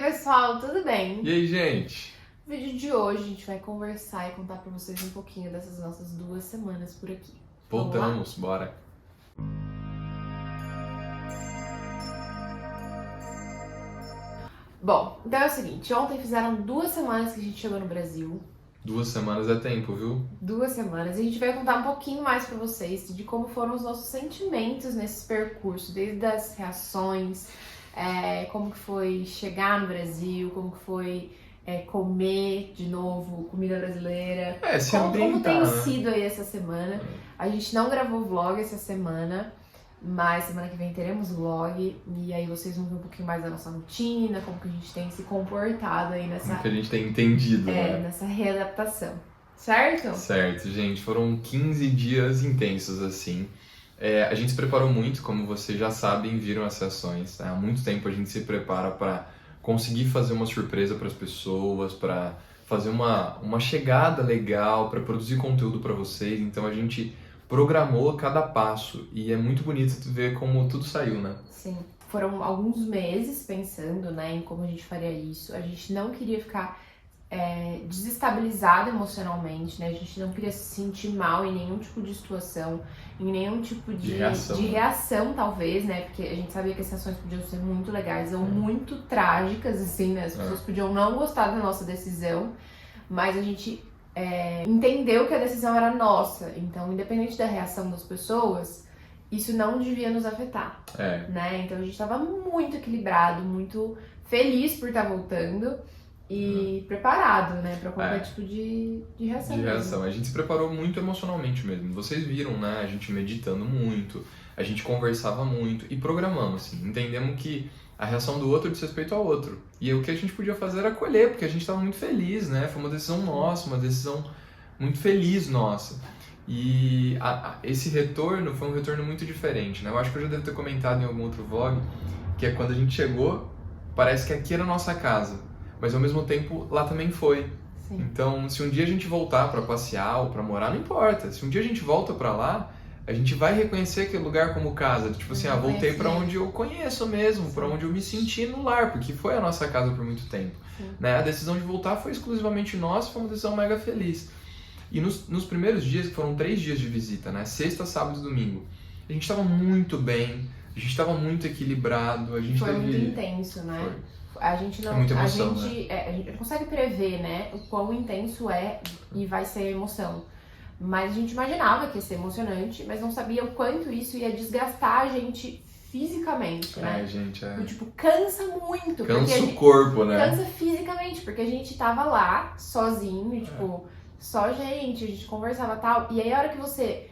pessoal, tudo bem? E aí, gente? No vídeo de hoje a gente vai conversar e contar pra vocês um pouquinho dessas nossas 2 semanas por aqui. Vamos lá? Voltamos, bora. Bom, então é o seguinte, ontem fizeram 2 semanas que a gente chegou no Brasil. 2 semanas é tempo, viu? 2 semanas. E a gente vai contar um pouquinho mais pra vocês de como foram os nossos sentimentos nesse percurso, desde as reações, como que foi chegar no Brasil, como que foi comer de novo comida brasileira. Se Como ambientar, tem né? sido aí essa semana. A gente não gravou vlog essa semana, mas semana que vem teremos vlog. E aí vocês vão ver um pouquinho mais da nossa rotina, como que a gente tem se comportado aí nessa, Como que a gente tem entendido, né? nessa readaptação. Certo? Certo, gente. Foram 15 dias intensos, assim. A gente se preparou muito, como vocês já sabem, viram as sessões. Né? Há muito tempo a gente se prepara para conseguir fazer uma surpresa para as pessoas, para fazer uma chegada legal, para produzir conteúdo para vocês. Então a gente programou cada passo e é muito bonito ver como tudo saiu, né? Sim. Foram alguns meses pensando, né, em como a gente faria isso. A gente não queria ficar desestabilizado emocionalmente, né? A gente não queria se sentir mal em nenhum tipo de situação, em nenhum tipo de reação, talvez, né? Porque a gente sabia que as sessões podiam ser muito legais ou muito trágicas, assim, né? As pessoas podiam não gostar da nossa decisão, mas a gente entendeu que a decisão era nossa. Então, independente da reação das pessoas, isso não devia nos afetar, né? Então a gente estava muito equilibrado, muito feliz por estar voltando e preparado, né, para qualquer tipo de reação. De reação. A gente se preparou muito emocionalmente mesmo. Vocês viram, né? A gente meditando muito, a gente conversava muito e programamos, assim. Entendemos que a reação do outro diz respeito ao outro. E o que a gente podia fazer era acolher, porque a gente estava muito feliz, né? Foi uma decisão nossa, uma decisão muito feliz nossa. E esse retorno foi um retorno muito diferente, né? Eu acho que eu já devo ter comentado em algum outro vlog, que é quando a gente chegou, parece que aqui era a nossa casa. Mas ao mesmo tempo lá também foi. Sim. Então, se um dia a gente voltar para passear ou para morar, não importa. Se um dia a gente volta para lá, a gente vai reconhecer aquele lugar como casa. Tipo assim, voltei para onde eu conheço mesmo, para onde eu me senti no lar, porque foi a nossa casa por muito tempo. Né? A decisão de voltar foi exclusivamente nossa, foi uma decisão mega feliz. E nos primeiros dias, que foram 3 dias de visita, né? Sexta, sábado e domingo, a gente estava muito bem, a gente estava muito equilibrado, a gente foi muito intenso, né? A gente não, muita emoção, a gente não consegue prever, né, o quão intenso é e vai ser a emoção. Mas a gente imaginava que ia ser emocionante, mas não sabia o quanto isso ia desgastar a gente fisicamente, né? Gente, Tipo, cansa muito. Cansa o corpo, né? Cansa fisicamente, porque a gente tava lá, sozinho, tipo, só a gente conversava e tal. E aí a hora que você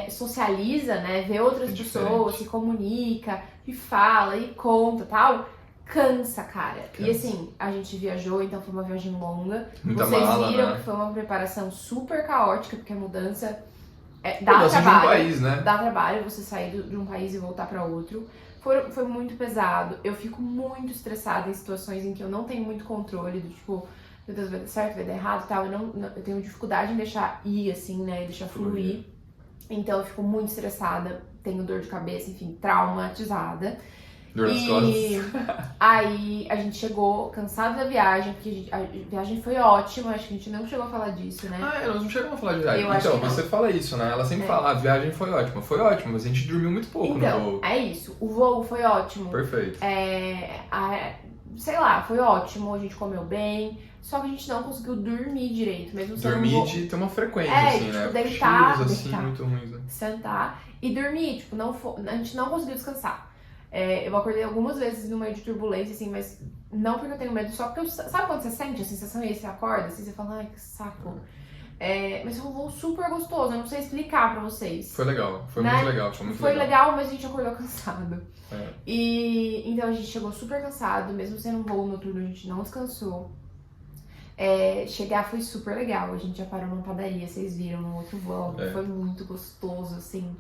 socializa, né, vê outras pessoas, se comunica, e fala, e conta tal, cansa, cara. E assim, a gente viajou, então foi uma viagem longa. Muita Vocês mala, viram né? que foi uma preparação super caótica, porque a mudança Mudança trabalho. de um país, né? Dá trabalho você sair de um país e voltar pra outro. Foi muito pesado. Eu fico muito estressada em situações em que eu não tenho muito controle, do tipo, meu Deus, vai dar certo, vai dar errado e tal. Eu tenho dificuldade em deixar ir, assim, né? Deixar fluir. Então eu fico muito estressada, tenho dor de cabeça, enfim, traumatizada. Dor nas costas. Aí a gente chegou cansado da viagem, porque a viagem foi ótima, acho que a gente não chegou a falar disso, né? Nós não chegamos a falar de viagem. Eu acho Então, que não. você fala isso, né? Ela sempre fala, a viagem foi ótima. Foi ótima, mas a gente dormiu muito pouco no voo. Então, é isso. O voo foi ótimo. Perfeito. Sei lá, foi ótimo, a gente comeu bem, só que a gente não conseguiu dormir direito, mesmo sendo Dormir de ter uma frequência, assim, tipo, né? deitar, Cochilos, assim, muito ruins, né? sentar e dormir, tipo, a gente não conseguiu descansar. Eu acordei algumas vezes no meio de turbulência, assim, mas não porque eu tenho medo, só porque sabe quando você sente a sensação e aí você acorda, assim, você fala, ai, que saco. Mas foi um voo super gostoso, eu não sei explicar pra vocês. Foi legal, foi né? muito legal, foi muito Foi legal. legal, mas a gente acordou cansado. E então a gente chegou super cansado, mesmo sendo um voo noturno, a gente não descansou. Chegar foi super legal, a gente já parou numa padaria, vocês viram no outro voo, foi muito gostoso, assim.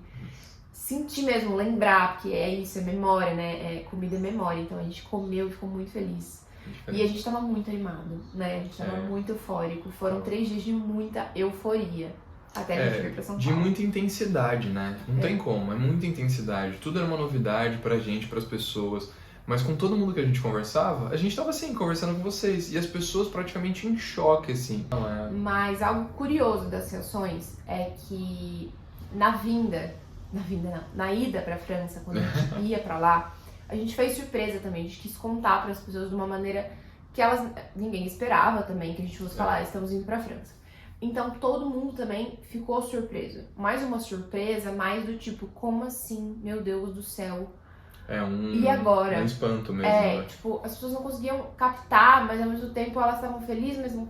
Sentir mesmo, lembrar, porque é isso, é memória, né? Comida é memória, então a gente comeu e ficou muito feliz. E a gente tava muito animado, né? A gente tava muito eufórico. Foram 3 dias de muita euforia. Até a gente vir pra São Paulo. De muita intensidade, né? Não tem como, é muita intensidade. Tudo era uma novidade pra gente, pras pessoas. Mas com todo mundo que a gente conversava, a gente tava assim, conversando com vocês. E as pessoas praticamente em choque, assim. Não é... Mas algo curioso das reações é que na ida pra França, quando a gente ia pra lá, a gente fez surpresa também. A gente quis contar para as pessoas de uma maneira que ninguém esperava também que a gente fosse falar, estamos indo pra França. Então todo mundo também ficou surpreso. Mais uma surpresa, mais do tipo, como assim? Meu Deus do céu. E agora? Um espanto mesmo, né? Tipo, as pessoas não conseguiam captar, mas ao mesmo tempo elas estavam felizes, mas não...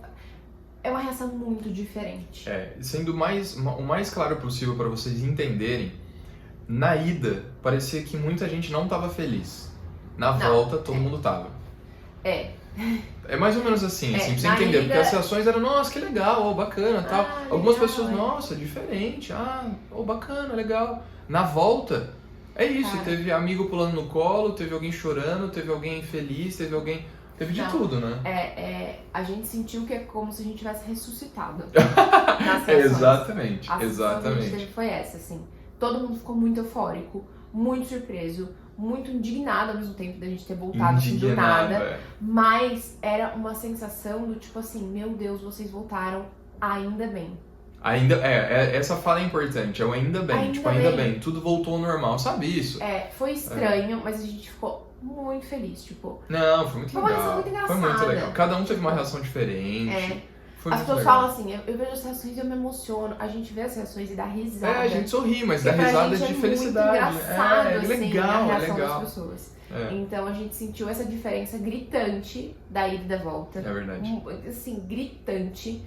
É uma reação muito diferente. Sendo o mais claro possível para vocês entenderem, na ida parecia que muita gente não estava feliz. Na volta todo mundo tava. É mais ou menos assim, pra você entender, porque as reações eram, nossa, que legal, bacana, tal. Algumas pessoas, nossa, diferente, bacana, legal. Na volta, é isso, teve amigo pulando no colo, teve alguém chorando, teve alguém feliz, teve de tudo, né? A gente sentiu que é como se a gente tivesse ressuscitado. Exatamente, a sensação que a gente exatamente. teve foi essa, assim. Todo mundo ficou muito eufórico, muito surpreso, muito indignado ao mesmo tempo da gente ter voltado assim, do nada. Mas era uma sensação do tipo assim, meu Deus, vocês voltaram, ainda bem. Essa fala é importante, é o ainda bem, ainda bem, tudo voltou ao normal, sabe isso? Foi estranho, mas a gente ficou muito feliz, tipo... Não, foi muito legal. Foi uma reação muito engraçada. Foi muito legal, cada um teve uma reação diferente. As pessoas falam assim, eu vejo as reações e eu me emociono, a gente vê as reações e dá risada. A gente sorri, mas dá risada de felicidade. É muito engraçado, assim, legal, a reação legal. das pessoas. Então a gente sentiu essa diferença gritante da ida e da volta. É verdade. Assim, gritante.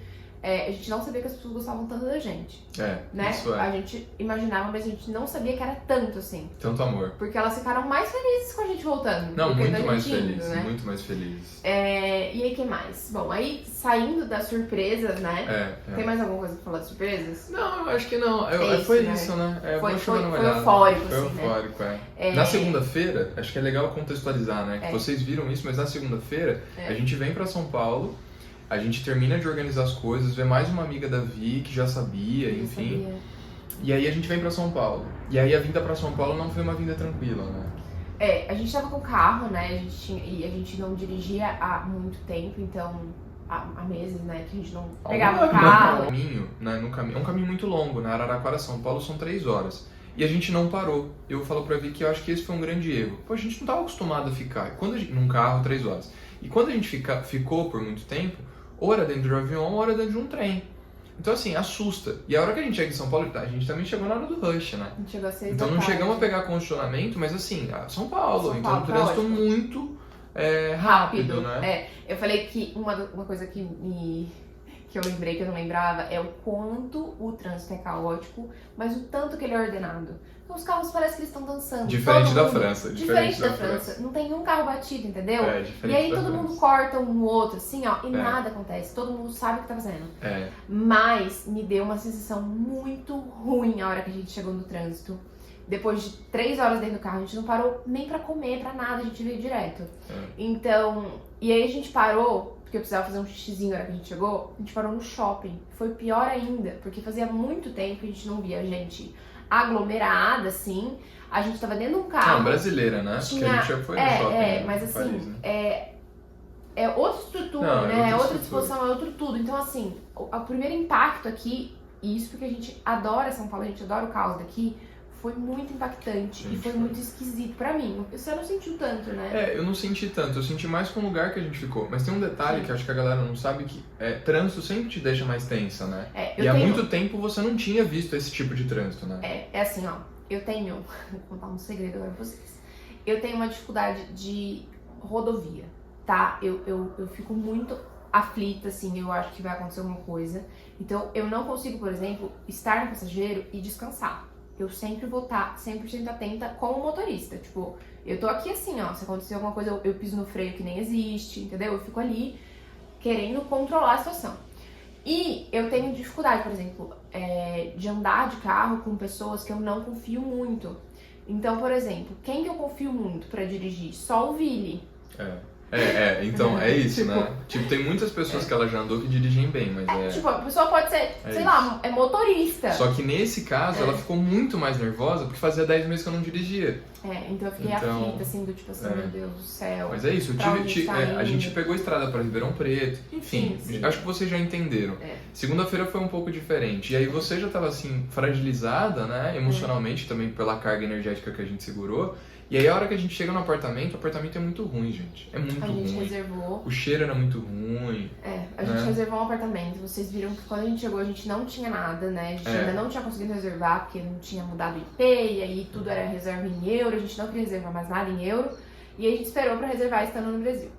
A gente não sabia que as pessoas gostavam tanto da gente. Né? Isso A gente imaginava, mas a gente não sabia que era tanto assim. Tanto amor. Porque elas ficaram mais felizes com a gente voltando. Não, muito mais indo, felizes, né? muito mais felizes. E aí, o que mais? Bom, aí saindo das surpresas, né? Tem mais alguma coisa pra falar de surpresas? Não, eu acho que não. Foi isso, né? Foi eufórico, foi assim, eufórico, Na segunda-feira, acho que é legal contextualizar, né? Que vocês viram isso, mas na segunda-feira, a gente vem pra São Paulo, a gente termina de organizar as coisas, vê mais uma amiga da Vi que já sabia, enfim. E aí a gente vem pra São Paulo. E aí a vinda pra São Paulo não foi uma vinda tranquila, né? A gente tava com carro, né? E a gente não dirigia há muito tempo, então há meses, né? Que a gente não pegava o carro. É um caminho muito longo, né? Araraquara, São Paulo são 3 horas. E a gente não parou. Eu falo pra Vi que eu acho que esse foi um grande erro. Pô, a gente não tava acostumado a ficar num carro 3 horas. E quando a gente ficou por muito tempo, ou era dentro de um avião, ou era dentro de um trem. Então, assim, assusta. E a hora que a gente chega em São Paulo, a gente também chegou na hora do rush, né? A gente chegou às 6 então da não tarde. chegamos a pegar congestionamento, mas assim, São Paulo. Então um tá trânsito ótimo. muito rápido, né? Eu falei que uma coisa que eu lembrei, que eu não lembrava, é o quanto o trânsito é caótico, mas o tanto que ele é ordenado. Então, os carros parecem que eles estão dançando. Diferente da França. Diferente da França. Não tem um carro batido, entendeu? E aí todo mundo França. corta um no outro, assim, ó, e nada acontece. Todo mundo sabe o que tá fazendo. Mas me deu uma sensação muito ruim a hora que a gente chegou no trânsito. Depois de 3 horas dentro do carro, a gente não parou nem pra comer, pra nada, a gente veio direto. Então, e aí a gente parou, porque eu precisava fazer um xixizinho na hora que a gente chegou, a gente parou no shopping. Foi pior ainda, porque fazia muito tempo que a gente não via gente aglomerada, assim. A gente tava dentro de um carro. Não, brasileira, né? Porque a gente já foi no shopping. Mas assim, Paris, né? é outra estrutura, Não, né? É outra estrutura. disposição, é outro tudo. Então, assim, o primeiro impacto aqui, e isso porque a gente adora São Paulo, a gente adora o caos daqui, foi muito impactante e foi muito esquisito pra mim. Você não sentiu tanto, né? Eu não senti tanto, eu senti mais com o lugar que a gente ficou. Mas tem um detalhe que acho que a galera não sabe, que trânsito sempre te deixa mais tensa, né? E há muito tempo você não tinha visto esse tipo de trânsito, né? É assim, ó, vou contar um segredo agora pra vocês. Eu tenho uma dificuldade de rodovia, tá? Eu fico muito aflita, assim, eu acho que vai acontecer alguma coisa. Então, eu não consigo, por exemplo, estar no passageiro e descansar. Eu sempre vou estar 100% atenta com o motorista. Tipo, eu tô aqui assim, ó, se acontecer alguma coisa, eu piso no freio que nem existe, entendeu? Eu fico ali querendo controlar a situação. E eu tenho dificuldade, por exemplo, de andar de carro com pessoas que eu não confio muito. Então, por exemplo, quem que eu confio muito pra dirigir? Só o Vili. Então é isso, Tipo- né? Tipo, tem muitas pessoas que ela já andou que dirigem bem, mas Tipo, a pessoa pode ser, sei isso. lá, é motorista. Só que nesse caso, ela ficou muito mais nervosa porque fazia 10 meses que eu não dirigia. Então eu fiquei Então, aflita, assim, do tipo assim, meu Deus do céu. Mas é isso, eu Pra tive, onde tá a indo? gente pegou a estrada pra Ribeirão Preto, enfim, Sim. acho que vocês já entenderam. É. Segunda-feira foi um pouco diferente. E aí você já tava assim, fragilizada, né, emocionalmente também pela carga energética que a gente segurou. E aí a hora que a gente chega no apartamento, o apartamento é muito ruim, gente. É muito A gente ruim. reservou. O cheiro era muito ruim. A gente reservou um apartamento. Vocês viram que quando a gente chegou a gente não tinha nada, né? A gente ainda não tinha conseguido reservar porque não tinha mudado o IP e aí tudo era reserva em euro. A gente não queria reservar mais nada em euro. E aí a gente esperou pra reservar estando no Brasil.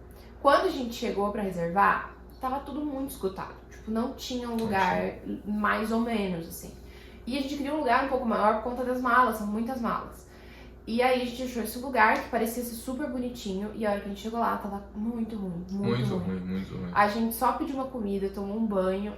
Quando a gente chegou pra reservar, tava tudo muito esgotado. Tipo, não tinha um lugar mais ou menos, assim. E a gente queria um lugar um pouco maior por conta das malas, são muitas malas. E aí a gente achou esse lugar que parecia ser super bonitinho e a hora que a gente chegou lá tava muito ruim, muito ruim. Muito ruim. A gente só pediu uma comida, tomou um banho,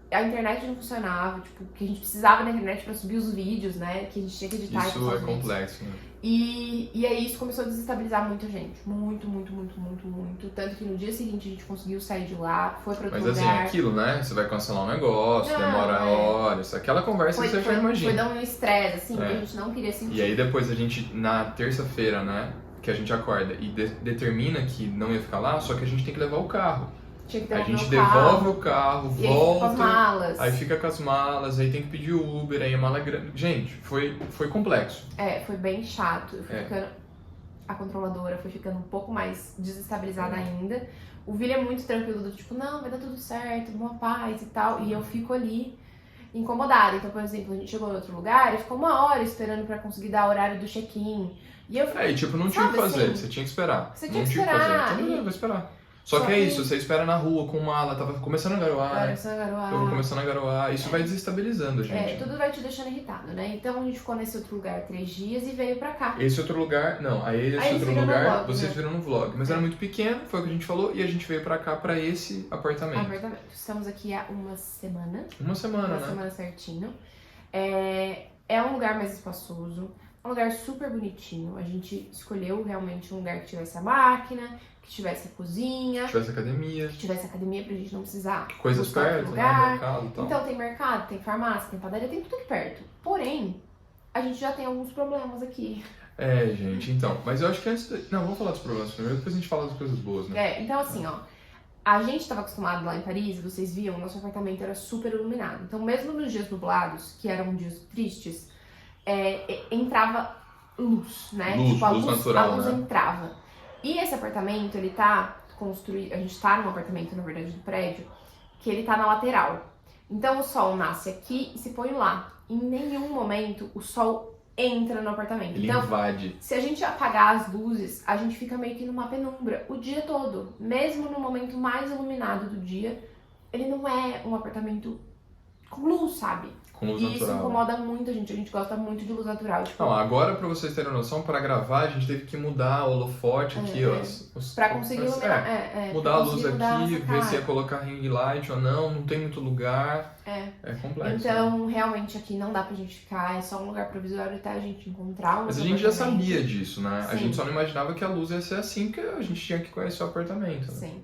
a internet não funcionava, tipo, que a gente precisava da internet pra subir os vídeos, né, que a gente tinha que editar. Isso é complexo, né? E aí isso começou a desestabilizar muita gente, muito. Tanto que no dia seguinte a gente conseguiu sair de lá, foi pra outro Mas assim, lugar. é aquilo, né? Você vai cancelar um negócio, Não, demora horas. Aquela conversa você já imagina. Foi dar um estresse, assim, que a gente não queria sentir. E aí depois a gente, na terça-feira, né, que a gente acorda e determina que não ia ficar lá, só que a gente tem que levar o carro. Tinha que A devolver gente o carro, devolve o carro, e volta, aí fica com as malas. aí fica com as malas, aí tem que pedir Uber, aí a mala é grande. Gente, foi complexo. Foi bem chato. Eu fui ficando, a controladora foi ficando um pouco mais desestabilizada ainda. O Vili é muito tranquilo, do tipo, não, vai dar tudo certo, boa paz e tal. E eu fico ali incomodada. Então, por exemplo, a gente chegou em outro lugar e ficou 1 hora esperando pra conseguir dar o horário do check-in. E eu fico, E tipo, não tinha o que fazer, assim, você tinha que esperar. Você tinha não que tinha o que fazer. esperar, Então, e- eu vou esperar. Só que é isso, você espera na rua com mala, tava começando a garoar, eu vou começando a garoar, isso vai desestabilizando a gente. tudo vai te deixando irritado, né? Então a gente ficou nesse outro lugar 3 dias e veio pra cá. Esse outro lugar, não, aí esse Aí outro virou no lugar, vlog, vocês né? viram no vlog, mas era muito pequeno, foi o que a gente falou, e a gente veio pra cá, pra esse apartamento. Apartamento. Estamos aqui há uma semana. Uma semana, Uma né? semana certinho. É um lugar mais espaçoso, é um lugar super bonitinho. A gente escolheu realmente um lugar que tivesse a máquina, que tivesse a cozinha, Se tivesse academia, que tivesse academia pra gente não precisar coisas buscar outro perto, né? lugar. Mercado e tal. Então tem mercado, tem farmácia, tem padaria, tem tudo aqui perto. Porém, a gente já tem alguns problemas aqui. Gente, então, mas eu acho que antes. Não, vamos falar dos problemas primeiro, depois a gente fala das coisas boas, né? Então assim, ó. A gente estava acostumado lá em Paris, vocês viam, nosso apartamento era super iluminado. Então, mesmo nos dias nublados, que eram dias tristes, entrava luz, né? Luz, tipo, luz natural, a luz né? entrava. E esse apartamento, ele tá construído, a gente tá num apartamento, na verdade, do prédio, que ele tá na lateral. Então, o sol nasce aqui e se põe lá. Em nenhum momento o sol entra no apartamento. Ele Então, invade. se a gente apagar as luzes, a gente fica meio que numa penumbra o dia todo. Mesmo no momento mais iluminado do dia, ele não é um apartamento com luz, sabe? Com luz E isso natural. incomoda muito a gente gosta muito de luz natural. Tipo, Não, agora pra vocês terem noção, pra gravar a gente teve que mudar o holofote aqui, ó. pra conseguir iluminar. Mudar pra a luz conseguir mudar aqui, essa ver se ia cara. colocar ring light ou não tem muito lugar. É complexo. né? Então, realmente aqui não dá pra gente ficar, é só um lugar provisório até a gente encontrar um Mas a gente já apartamento. sabia disso, né? A Sim. gente só não imaginava que a luz ia ser assim, porque a gente tinha que conhecer o apartamento. Né? Sim.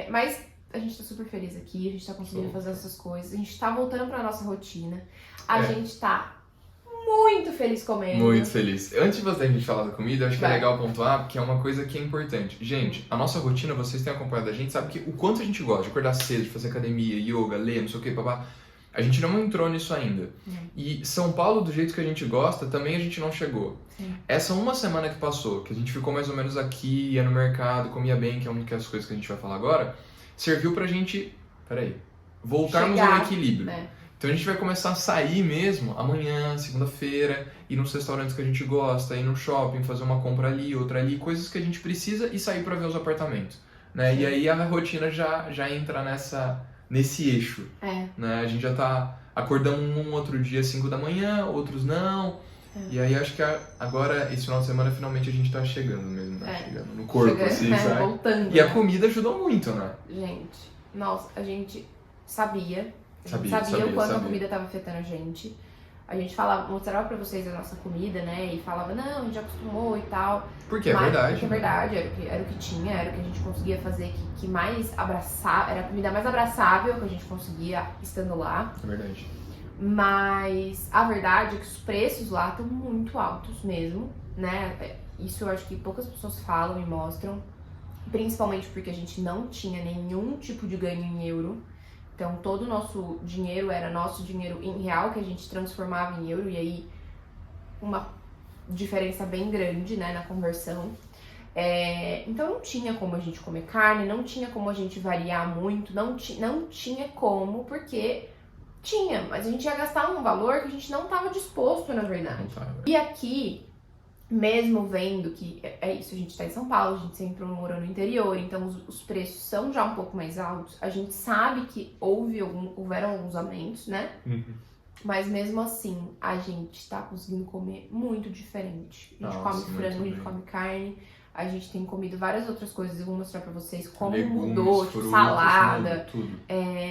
Mas a gente tá super feliz aqui, a gente tá conseguindo Super. fazer essas coisas, a gente tá voltando pra nossa rotina. A É. gente tá muito feliz comendo. Muito feliz. Antes de a gente falar da comida, eu acho que é Vai. legal pontuar, porque é uma coisa que é importante. Gente, a nossa rotina, vocês têm acompanhado a gente, sabe que o quanto a gente gosta de acordar cedo, de fazer academia, yoga, ler, não sei o que, babá. A gente não entrou nisso ainda. E São Paulo, do jeito que a gente gosta, também a gente não chegou. Sim. Essa uma semana que passou, que a gente ficou mais ou menos aqui, ia no mercado, comia bem, que é uma das coisas que a gente vai falar agora, serviu pra gente, voltarmos Chegar, ao equilíbrio. né? Então a gente vai começar a sair mesmo amanhã, segunda-feira, ir nos restaurantes que a gente gosta, ir no shopping, fazer uma compra ali, outra ali, coisas que a gente precisa e sair pra ver os apartamentos. Né? E aí a rotina já entra nesse eixo. Né? A gente já tá acordando um outro dia 5 da manhã, outros não. E aí acho que agora, esse final de semana, finalmente a gente tá chegando mesmo, né? Chegando no corpo, Chegando, assim, sabe? voltando. E a comida ajudou muito, né? Gente, nossa, a gente sabia Sabia o quanto a sabia. comida tava afetando a gente. A gente falava, mostrava pra vocês a nossa comida, né? E falava, não, a gente já acostumou e tal. Porque é verdade. Porque é verdade, era o que tinha, era o que a gente conseguia fazer que mais abraçava, era a comida mais abraçável que a gente conseguia estando lá. É verdade. Mas a verdade é que os preços lá estão muito altos mesmo, né? Isso eu acho que poucas pessoas falam e mostram. Principalmente porque a gente não tinha nenhum tipo de ganho em euro. Então, todo o nosso dinheiro era nosso dinheiro em real, que a gente transformava em euro. E aí, uma diferença bem grande, né, na conversão. Então, não tinha como a gente comer carne, não tinha como a gente variar muito, não tinha como, porque tinha, mas a gente ia gastar um valor que a gente não estava disposto, na verdade. E aqui, mesmo vendo que é isso, a gente tá em São Paulo, a gente sempre morou no interior, então os preços são já um pouco mais altos. A gente sabe que houveram alguns aumentos, né? Mas mesmo assim, a gente tá conseguindo comer muito diferente. A gente come frango, a gente come carne, a gente tem comido várias outras coisas. Eu vou mostrar pra vocês como legumes, mudou, tipo, frutas, salada, tudo.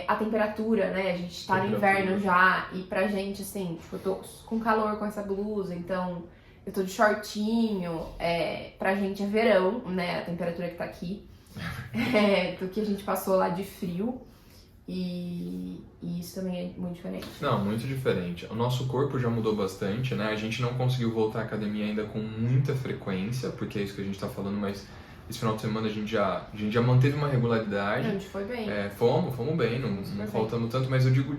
A temperatura, né? A gente tá no inverno já, e pra gente, assim, tipo, eu tô com calor com essa blusa, então eu tô de shortinho, pra gente é verão, né? A temperatura que tá aqui, do que a gente passou lá de frio. E isso também é muito diferente. Não, muito diferente. O nosso corpo já mudou bastante, né? A gente não conseguiu voltar à academia ainda com muita frequência, porque é isso que a gente tá falando, mas esse final de semana a gente já manteve uma regularidade. A gente foi bem. Fomos bem, não faltamos tanto, mas eu digo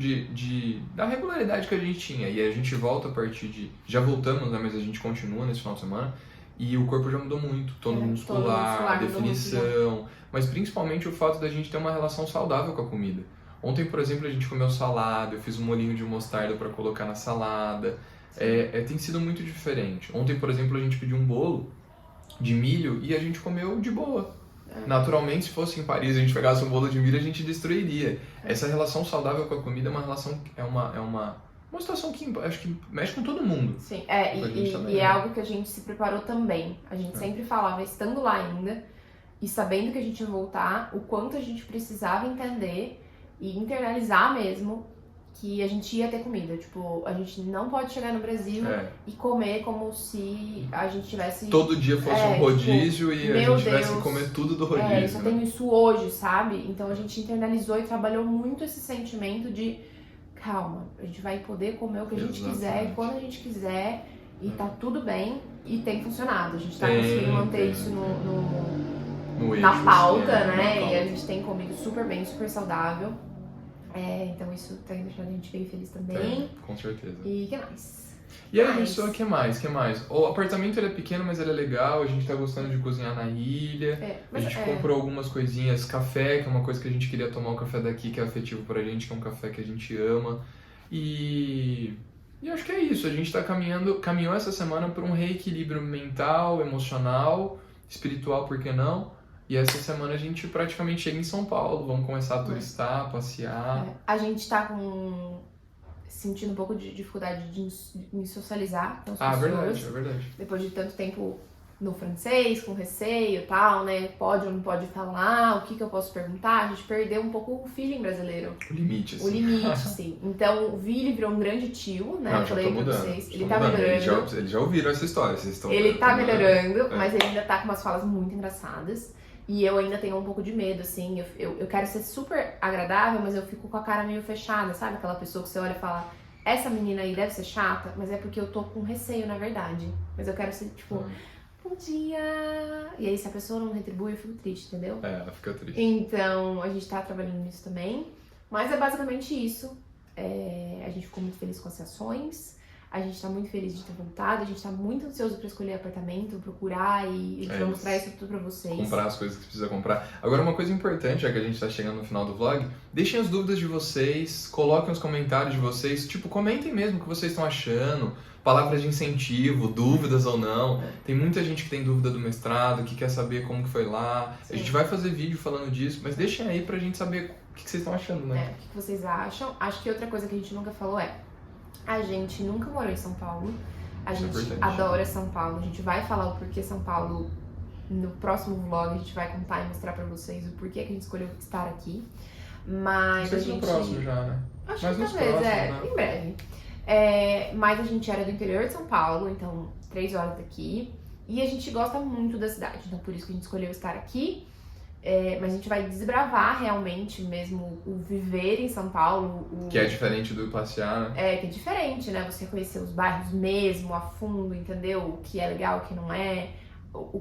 da regularidade que a gente tinha. E a gente volta a partir de... Já voltamos, né? Mas a gente continua nesse final de semana. E o corpo já mudou muito. Tônus muscular, definição. Mas principalmente o fato da gente ter uma relação saudável com a comida. Ontem, por exemplo, a gente comeu salada, eu fiz um molhinho de mostarda para colocar na salada. Tem sido muito diferente. Ontem, por exemplo, a gente pediu um bolo de milho e a gente comeu de boa. Naturalmente, se fosse em Paris, a gente pegasse um bolo de milho, a gente destruiria. Essa relação saudável com a comida é uma relação, é uma situação que acho que mexe com todo mundo. Sim, e é algo que a gente se preparou também. A gente sempre falava, estando lá ainda, e sabendo que a gente ia voltar, o quanto a gente precisava entender e internalizar mesmo que a gente ia ter comida. Tipo, a gente não pode chegar no Brasil e comer como se a gente tivesse... Todo dia fosse um rodízio, tipo, e a gente tivesse que comer tudo do rodízio. Eu só tenho isso hoje, sabe? Então a gente internalizou e trabalhou muito esse sentimento de calma, a gente vai poder comer o que a gente quiser e quando a gente quiser, e tá tudo bem, e tem funcionado. A gente tá conseguindo manter isso na pauta, né? E a gente tem comido super bem, super saudável. Então isso tem deixado a gente bem feliz também. Com certeza. E o que mais? E é isso, o que mais? O apartamento ele é pequeno, mas ele é legal, a gente tá gostando de cozinhar na ilha. A gente comprou algumas coisinhas, café, que é uma coisa que a gente queria tomar, um café daqui que é afetivo pra gente, que é um café que a gente ama. E acho que é isso, a gente tá caminhou essa semana por um reequilíbrio mental, emocional, espiritual, por que não? E essa semana a gente praticamente chega em São Paulo, vamos começar a turistar, passear. A gente tá sentindo um pouco de dificuldade de me socializar com as pessoas. É verdade. Depois de tanto tempo no francês, com receio e tal, né? Pode ou não pode falar, o que eu posso perguntar. A gente perdeu um pouco o feeling brasileiro. O limite, sim. O limite, sim. Então, o Vili virou um grande tio, né? Não, falei pra vocês. Ele tá melhorando. Eles já ouviram essa história, vocês estão... Ele tá melhorando, mas ele ainda tá com umas falas muito engraçadas. E eu ainda tenho um pouco de medo, assim. Eu quero ser super agradável, mas eu fico com a cara meio fechada, sabe? Aquela pessoa que você olha e fala... Essa menina aí deve ser chata, mas é porque eu tô com receio, na verdade. Mas eu quero ser, tipo, bom dia! E aí, se a pessoa não retribui, eu fico triste, entendeu? Ela fica triste. Então, a gente tá trabalhando nisso também. Mas é basicamente isso. A gente ficou muito feliz com as ações. A gente tá muito feliz de ter voltado. A gente tá muito ansioso pra escolher apartamento, procurar e a gente vai mostrar isso tudo pra vocês. Comprar as coisas que precisa comprar. Agora, uma coisa importante, já que a gente tá chegando no final do vlog, deixem as dúvidas de vocês, coloquem os comentários de vocês, tipo, comentem mesmo o que vocês estão achando, palavras de incentivo, dúvidas ou não. Tem muita gente que tem dúvida do mestrado, que quer saber como que foi lá. Sim. A gente vai fazer vídeo falando disso, mas deixem aí pra gente saber o que vocês estão achando, né? O que vocês acham. Acho que outra coisa que a gente nunca falou a gente nunca morou em São Paulo, a gente adora São Paulo, a gente vai falar o porquê São Paulo no próximo vlog, a gente vai contar e mostrar pra vocês o porquê que a gente escolheu estar aqui, mas a gente... no próximo já, né? Acho que talvez, em breve. Mas a gente era do interior de São Paulo, então 3 horas daqui. E a gente gosta muito da cidade, então por isso que a gente escolheu estar aqui. Mas a gente vai desbravar realmente mesmo o viver em São Paulo. Que é diferente do passear, né? Que é diferente, né? Você conhecer os bairros mesmo, a fundo, entendeu? O que é legal, o que não é.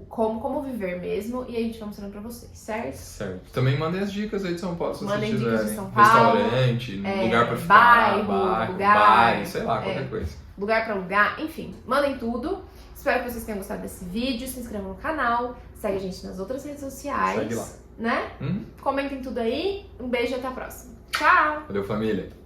Como viver mesmo. E a gente vai mostrando pra vocês, certo? Certo. Também mandem as dicas aí de São Paulo, se Mandem vocês dicas tiverem. de São Paulo, Restaurante, lugar pra ficar, bairro, sei lá, qualquer coisa. Lugar pra alugar, enfim. Mandem tudo. Espero que vocês tenham gostado desse vídeo. Se inscrevam no canal. Segue a gente nas outras redes sociais. Segue lá. Né? Comentem tudo aí. Um beijo e até a próxima. Tchau! Valeu, família!